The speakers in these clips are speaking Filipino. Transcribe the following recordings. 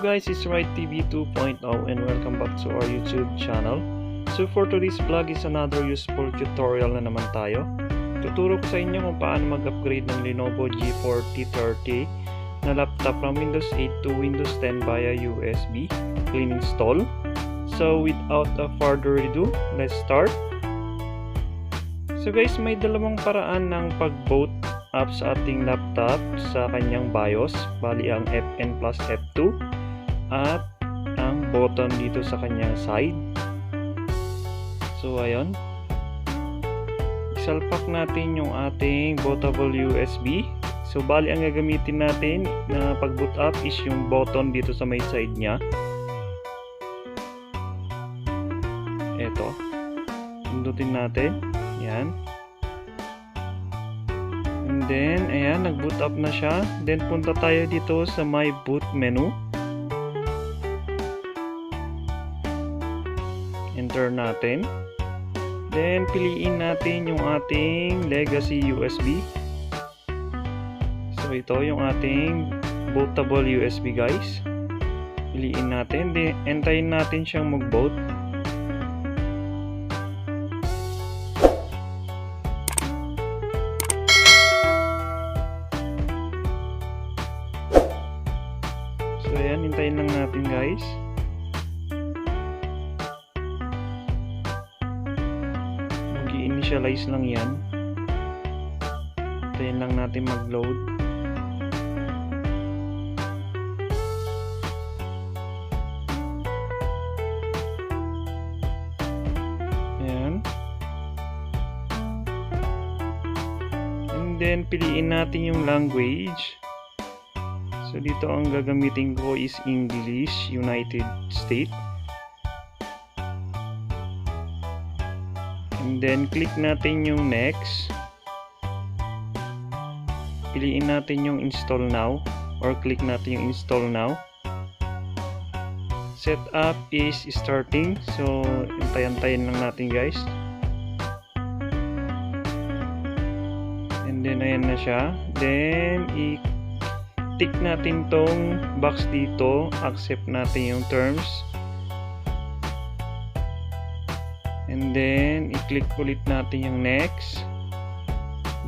Hello guys, it's Right TV 2.0 and welcome back to our YouTube channel. So for today's vlog is another useful tutorial na naman tayo. Tuturo ko sa inyo kung paano mag-upgrade ng Lenovo G40-30 na laptop from Windows 8 to Windows 10 via USB clean install. So without further ado, let's start. So guys, may dalawang paraan ng pag-boot up sa ating laptop sa kanyang BIOS, bali ang Fn plus F2 at ang button dito sa kanyang side. So ayun, isalpak natin yung ating bootable USB. So bali ang gagamitin natin na pag-boot up is yung button dito sa may side nya. Eto, pindutin natin, yan. And then, ayan, nag-boot up na siya. Then, punta tayo dito sa my boot menu. Enter natin. Then, piliin natin yung ating legacy USB. So, ito yung ating bootable USB, guys. Piliin natin. Then, entayin natin siyang mag-boot. So ayan, hintayin lang natin guys. Mag-i-initialize lang yan. Hintayin lang natin mag-load. Ayan. And then piliin natin yung language. So dito ang gagamitin ko is English, United States. And then click natin yung next. Piliin natin yung install now or click natin yung install now. Setup is starting. So antayin lang natin guys. And then ayan na siya. Then tick natin tong box dito, accept natin yung terms, and then i-click ulit natin yung next.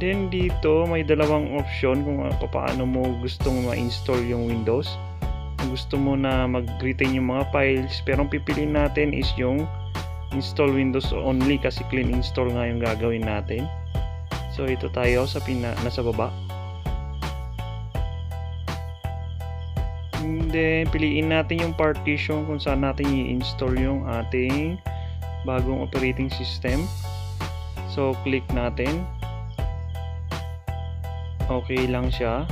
Then dito may dalawang option kung paano mo gustong ma-install yung Windows. Kung gusto mo na mag-retain yung mga files, pero ang pipiliin natin is yung install Windows only kasi clean install nga yung gagawin natin. So ito tayo sa nasa baba. And then, piliin natin yung partition kung saan natin i-install yung ating bagong operating system. So, click natin. Okay lang siya.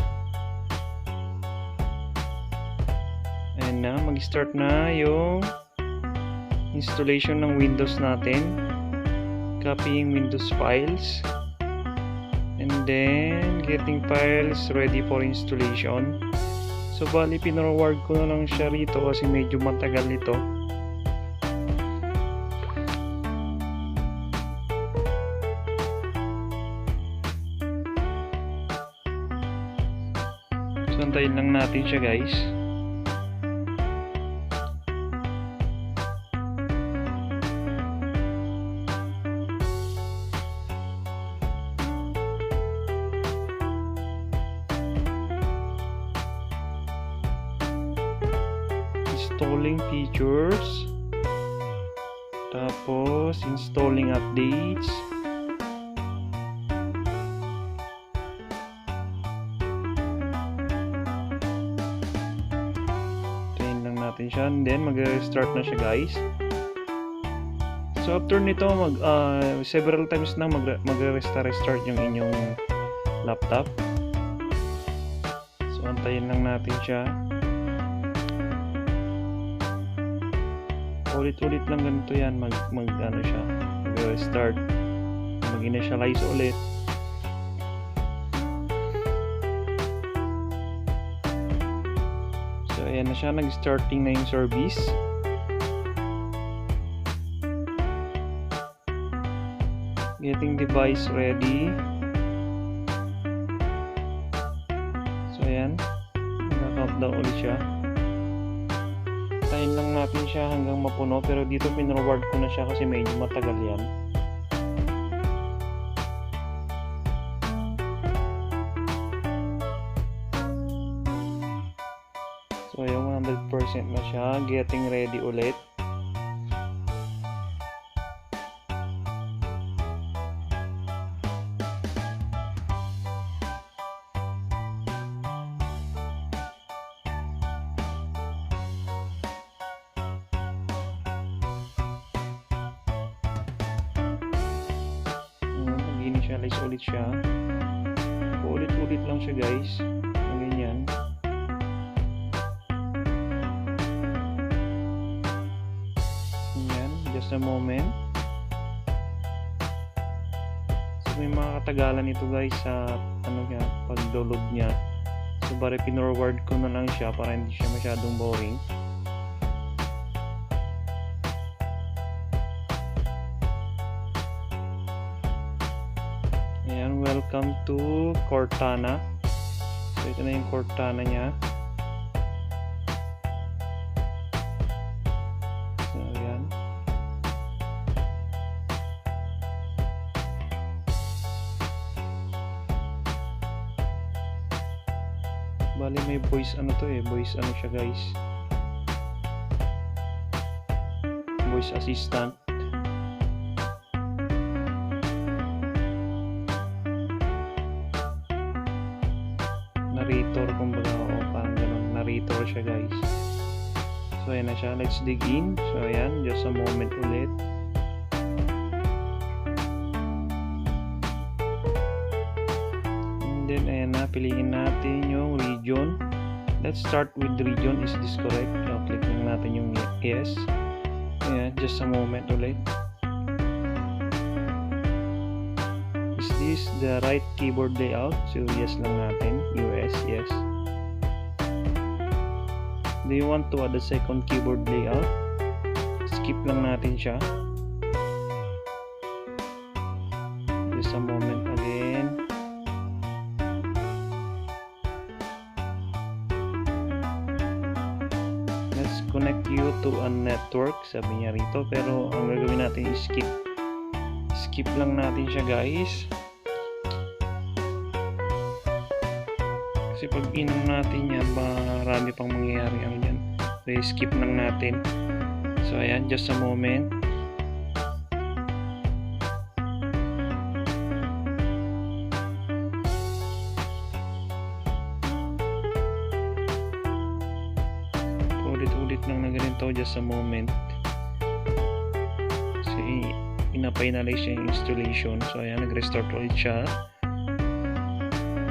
Ayan na, mag-start na yung installation ng Windows natin. Copying Windows files. And then, getting files ready for installation. So bali pinaroward ko na lang siya rito kasi medyo matagal ito. So antayin lang natin siya guys. Installing features, tapos installing updates, tayin lang natin siya, and then mag-restart na siya guys. So after nito several times na mag-restart yung inyong laptop. So antayin lang natin siya. Ulit-ulit lang ganito yan, ano siya, mag-restart, mag-initialize ulit. So ayan na siya, nag-starting na yung service. Getting device ready. So ayan, nag-countdown ulit siya. Antayin lang natin siya hanggang mapuno, pero dito pinreward ko na siya kasi medyo matagal yan. So yung 100% na siya, getting ready ulit. Initialize ulit siya. Ulit-ulit lang siya guys. Ganyan. Ganyan. Just a moment. So may mga katagalan ito guys sa pag-download niya. So bari pinorward ko na lang siya para hindi siya masyadong boring. Ayan, welcome to Cortana. So ito na yung Cortana niya. So ayan. Bali may voice voice siya guys. Voice assistant. Narrator, kumbaga, parang gano'n, narrator siya guys. So ayan na siya, let's dig in. So ayan, just a moment ulit. And then ayan na, piliin natin yung region. Let's start with the region. Is this correct? So, click lang natin yung yes. Ayan, just a moment ulit. Is this the right keyboard layout? So yes lang natin. US, yes. Do you want to add a second keyboard layout? Skip lang natin siya. Just a moment again. Let's connect you to a network, sabi niya rito. Pero ang gagawin natin is skip lang natin siya guys. Kasi pag inom natin yan, marami pang mangyayari ang yan. So skip lang natin. So ayan, just a moment. Ulit-ulit lang na ganito, just a moment. Kasi pina-finalize yung installation. So ayan, nag-restart ulit siya.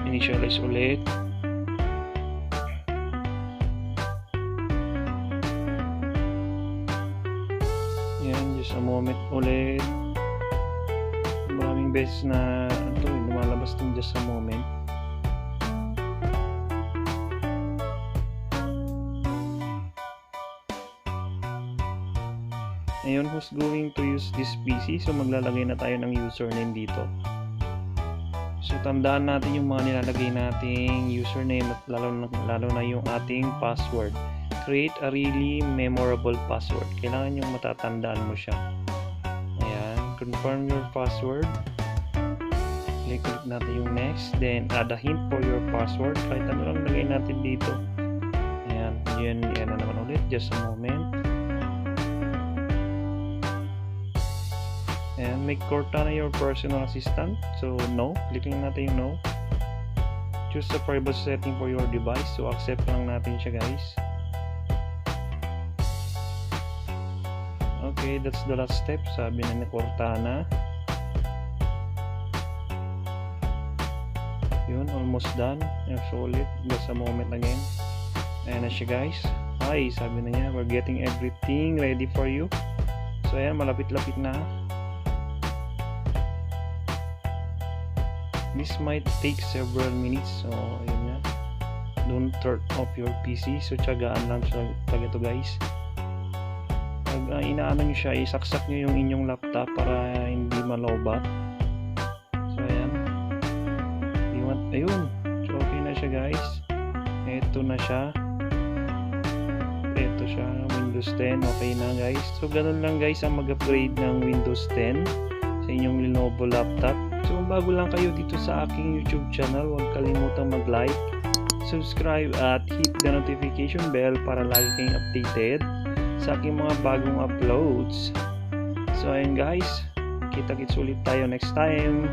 Initialize ulit. Ayan, just a moment ulit. Maraming beses na lumalabas itong just a moment. Ngayon, who's going to use this PC? So maglalagay na tayo ng username dito. So tandaan natin yung mga nilalagay nating username at lalo na yung ating password. Create a really memorable password. Kailangan yung matatandaan mo siya. Ayan, confirm your password. Click natin yung next. Then add a hint for your password. Kahit ano lang lagay natin dito. Ayan, yan na naman ulit. Just a moment. And make Cortana your personal assistant. So no, clicking natin yung no. Choose a privacy setting for your device. So accept lang natin siya guys. Okay, that's the last step. Sabi na ni Cortana. Yun, almost done. So ulit, just a moment again. Ayan na siya guys. Hi, sabi na niya, we're getting everything ready for you. So ayan, malapit-lapit na. This might take several minutes. So ayun nga, don't turn off your PC. So tiyagaan lang siya pag ito guys. Pag inaano nyo siya, isaksak nyo yung inyong laptop para hindi malobat. So ayan, ayun, so okay na siya guys. Ito na siya. Ito siya, Windows 10. Okay na guys. So ganun lang guys ang mag-upgrade ng Windows 10 sa inyong Lenovo laptop. So kung bago lang kayo dito sa aking YouTube channel, huwag kalimutang mag-like, subscribe at hit the notification bell para lagi kayong updated sa aking mga bagong uploads. So ayun guys, kita-kits ulit tayo next time.